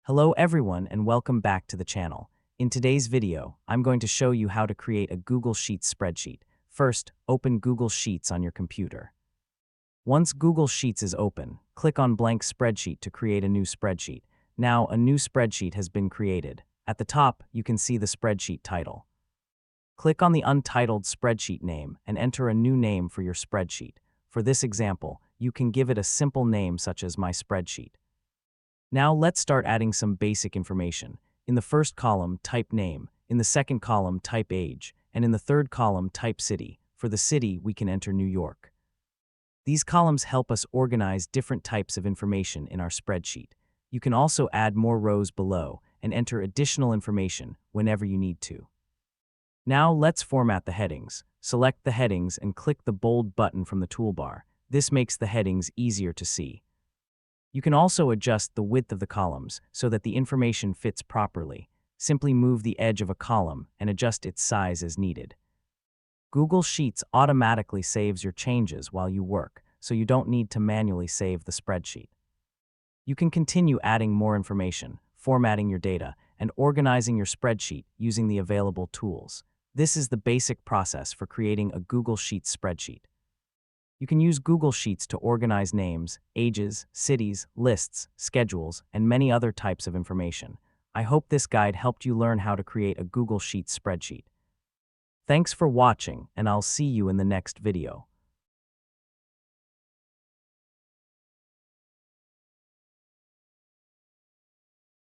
Hello everyone and welcome back to the channel. In today's video, I'm going to show you how to create a Google Sheets spreadsheet. First, open Google Sheets on your computer. Once Google Sheets is open, click on Blank Spreadsheet to create a new spreadsheet. Now, a new spreadsheet has been created. At the top, you can see the spreadsheet title. Click on the untitled spreadsheet name and enter a new name for your spreadsheet. For this example, you can give it a simple name such as My Spreadsheet. Now let's start adding some basic information. In the first column, type name. In the second column, type age. And in the third column, type city. For the city, we can enter New York. These columns help us organize different types of information in our spreadsheet. You can also add more rows below and enter additional information whenever you need to. Now let's format the headings. Select the headings and click the bold button from the toolbar. This makes the headings easier to see. You can also adjust the width of the columns so that the information fits properly. Simply move the edge of a column and adjust its size as needed. Google Sheets automatically saves your changes while you work, so you don't need to manually save the spreadsheet. You can continue adding more information, formatting your data, and organizing your spreadsheet using the available tools. This is the basic process for creating a Google Sheets spreadsheet. You can use Google Sheets to organize names, ages, cities, lists, schedules, and many other types of information. I hope this guide helped you learn how to create a Google Sheets spreadsheet. Thanks for watching, and I'll see you in the next video.